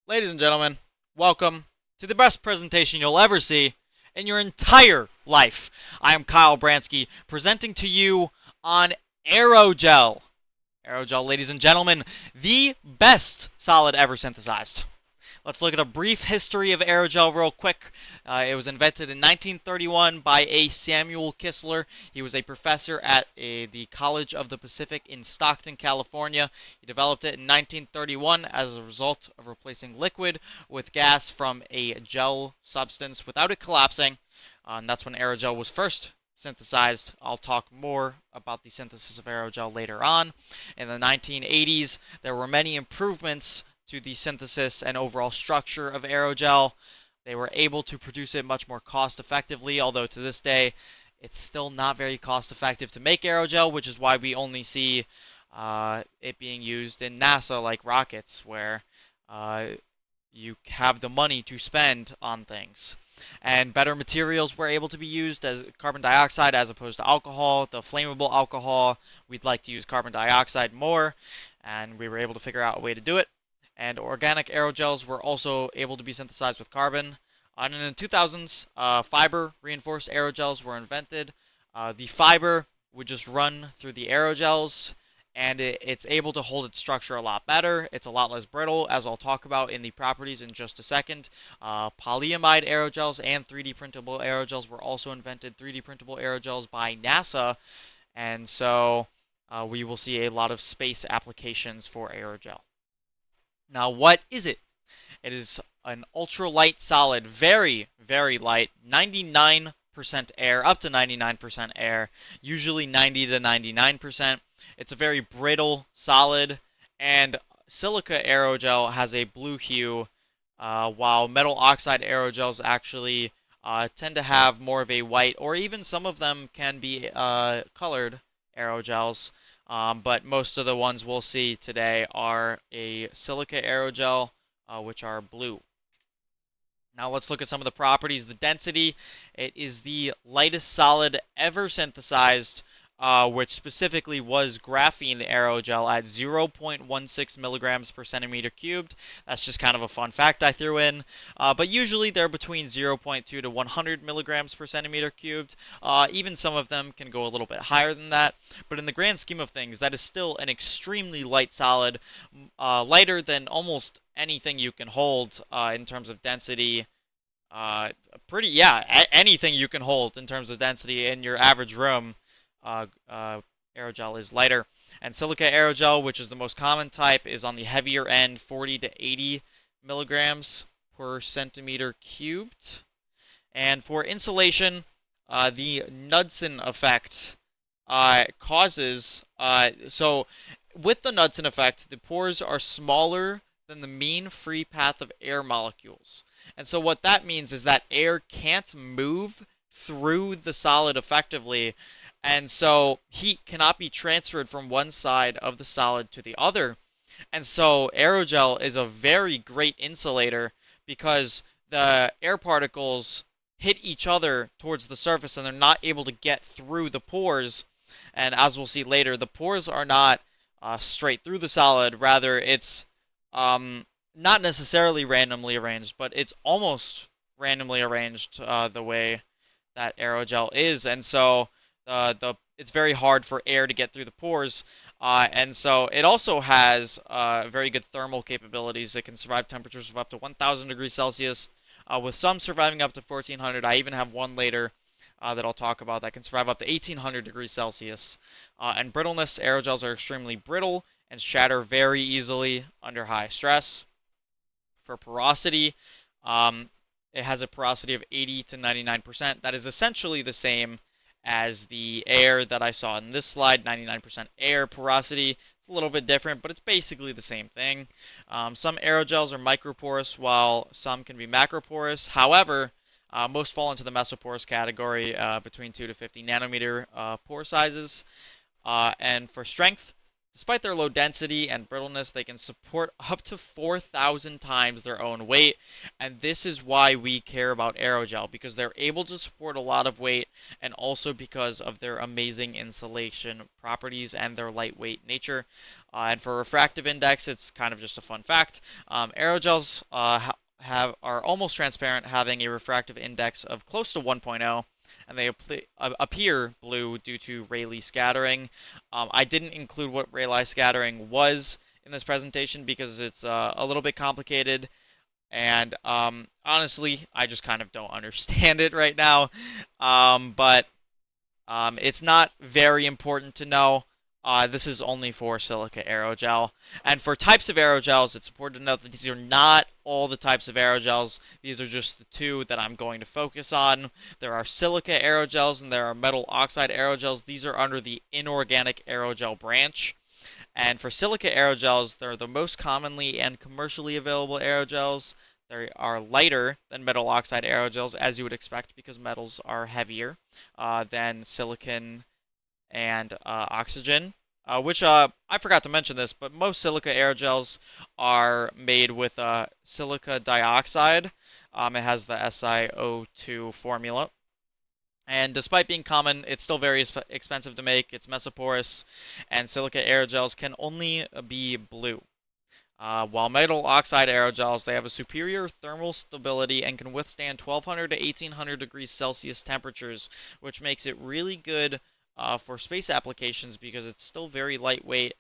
Ladies and gentlemen, welcome to the best presentation you'll ever see in your entire life. I am Kyle Bransky, presenting to you on Aerogel. Aerogel, ladies and gentlemen, the best solid ever synthesized. Let's look at a brief history of aerogel real quick. It was invented in 1931 by a Samuel Kistler. He was a professor at the College of the Pacific in Stockton, California. He developed it in 1931 as a result of replacing liquid with gas from a gel substance without it collapsing. And that's when aerogel was first synthesized. I'll talk more about the synthesis of aerogel later on. In the 1980s, there were many improvements to the synthesis and overall structure of aerogel. They were able to produce it much more cost effectively, although to this day it's still not very cost effective to make aerogel, which is why we only see it being used in NASA like rockets, where you have the money to spend on things. And better materials were able to be used as carbon dioxide as opposed to alcohol. The flammable alcohol, we'd like to use carbon dioxide more, and we were able to figure out a way to do it. And organic aerogels were also able to be synthesized with carbon. And in the 2000s, fiber reinforced aerogels were invented. The fiber would just run through the aerogels, and it's able to hold its structure a lot better. It's a lot less brittle, as I'll talk about in the properties in just a second. Polyamide aerogels and 3D printable aerogels were also invented. 3D printable aerogels by NASA, and so we will see a lot of space applications for aerogel. Now, what is it? It is an ultralight solid, very, very light, 99% air, up to 99% air, usually 90 to 99%. It's a very brittle solid, and silica aerogel has a blue hue, while metal oxide aerogels actually tend to have more of a white, or even some of them can be colored aerogels. But most of the ones we'll see today are a silica aerogel, which are blue. Now let's look at some of the properties. The density, it is the lightest solid ever synthesized, which specifically was graphene aerogel at 0.16 milligrams per centimeter cubed. That's just kind of a fun fact I threw in. But usually they're between 0.2 to 100 milligrams per centimeter cubed. Even some of them can go a little bit higher than that. But in the grand scheme of things, that is still an extremely light solid, lighter than almost anything you can hold in terms of density. Anything you can hold in terms of density in your average room. Aerogel is lighter. And silica aerogel, which is the most common type, is on the heavier end, 40 to 80 milligrams per centimeter cubed. And for insulation, the Knudsen effect causes, so with the Knudsen effect, the pores are smaller than the mean free path of air molecules. And so what that means is that air can't move through the solid effectively, and so heat cannot be transferred from one side of the solid to the other. And so aerogel is a very great insulator because the air particles hit each other towards the surface and they're not able to get through the pores. And as we'll see later, the pores are not straight through the solid. Rather, it's not necessarily randomly arranged, but it's almost randomly arranged the way that aerogel is. And so it's very hard for air to get through the pores, and so it also has very good thermal capabilities. It can survive temperatures of up to 1,000 degrees Celsius, with some surviving up to 1,400. I even have one later that I'll talk about that can survive up to 1,800 degrees Celsius. And brittleness, aerogels are extremely brittle and shatter very easily under high stress. For porosity, it has a porosity of 80 to 99%. That is essentially the same as the air that I saw in this slide, 99% air porosity. It's a little bit different, but it's basically the same thing. Some aerogels are microporous, while some can be macroporous. However, most fall into the mesoporous category, between 2 to 50 nanometer pore sizes. And for strength, despite their low density and brittleness, they can support up to 4,000 times their own weight. And this is why we care about aerogel, because they're able to support a lot of weight, and also because of their amazing insulation properties and their lightweight nature. And for refractive index, it's kind of just a fun fact. Aerogels are almost transparent, having a refractive index of close to 1.0, and they appear blue due to Rayleigh scattering. I didn't include what Rayleigh scattering was in this presentation because it's a little bit complicated, and honestly, I just kind of don't understand it right now. But it's not very important to know. This is only for silica aerogel. And for types of aerogels, it's important to note that these are not all the types of aerogels. These are just the two that I'm going to focus on. There are silica aerogels and there are metal oxide aerogels. These are under the inorganic aerogel branch. And for silica aerogels, they're the most commonly and commercially available aerogels. They are lighter than metal oxide aerogels, as you would expect, because metals are heavier than silicon and oxygen. I forgot to mention this, but most silica aerogels are made with silica dioxide. It has the SiO2 formula. And despite being common, it's still very expensive to make. It's mesoporous, and silica aerogels can only be blue. While metal oxide aerogels, they have a superior thermal stability and can withstand 1200 to 1800 degrees Celsius temperatures, which makes it really good for space applications because it's still very lightweight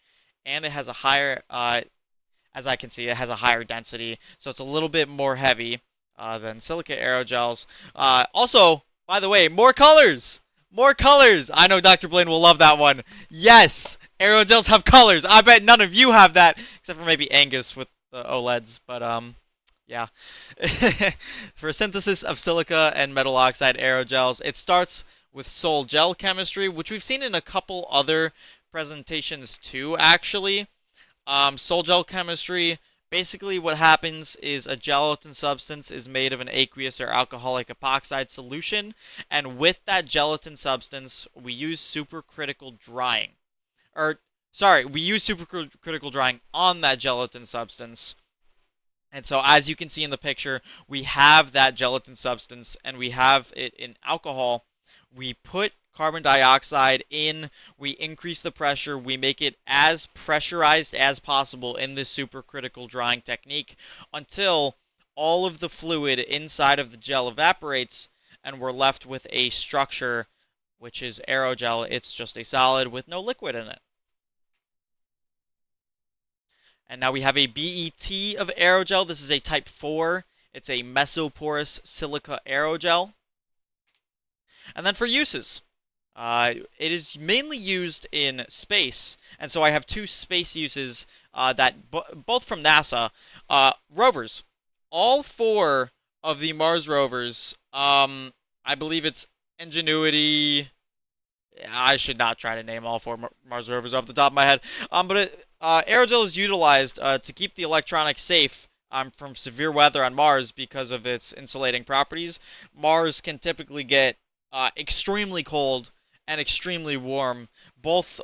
and it has a higher, as I can see, it has a higher density, so it's a little bit more heavy than silica aerogels. Also, by the way, more colors! More colors! I know Dr. Blaine will love that one. Yes! Aerogels have colors. I bet none of you have that, except for maybe Angus with the OLEDs, but yeah. For synthesis of silica and metal oxide aerogels, it starts with sol gel chemistry, which we've seen in a couple other presentations too, actually. Sol gel chemistry, basically what happens is a gelatin substance is made of an aqueous or alcoholic epoxide solution, and with that gelatin substance, we use supercritical drying. We use supercritical drying on that gelatin substance. And so as you can see in the picture, we have that gelatin substance and we have it in alcohol. We put carbon dioxide in, we increase the pressure, we make it as pressurized as possible in this supercritical drying technique until all of the fluid inside of the gel evaporates and we're left with a structure which is aerogel. It's just a solid with no liquid in it. And now we have a BET of aerogel. This is a type 4. It's a mesoporous silica aerogel. And then for uses, it is mainly used in space, and so I have two space uses that both from NASA. Rovers, all four of the Mars rovers. I believe it's Ingenuity. I should not try to name all four Mars rovers off the top of my head. But aerogel is utilized to keep the electronics safe from severe weather on Mars because of its insulating properties. Mars can typically get extremely cold and extremely warm, both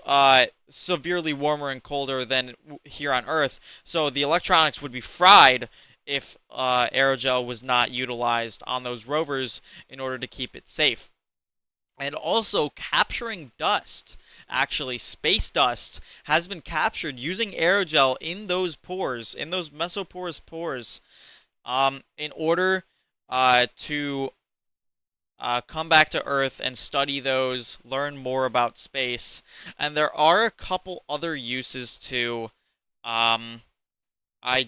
severely warmer and colder than here on Earth. So the electronics would be fried if aerogel was not utilized on those rovers in order to keep it safe. And also capturing dust. Actually, space dust has been captured using aerogel in those pores, in those mesoporous pores, in order to come back to Earth and study those, learn more about space. And there are a couple other uses too. I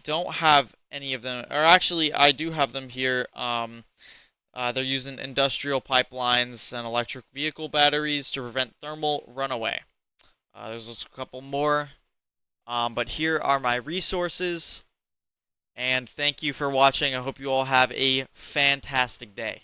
don't have any of them, or actually I do have them here. They're using industrial pipelines and electric vehicle batteries to prevent thermal runaway. There's a couple more, but here are my resources. And thank you for watching. I hope you all have a fantastic day.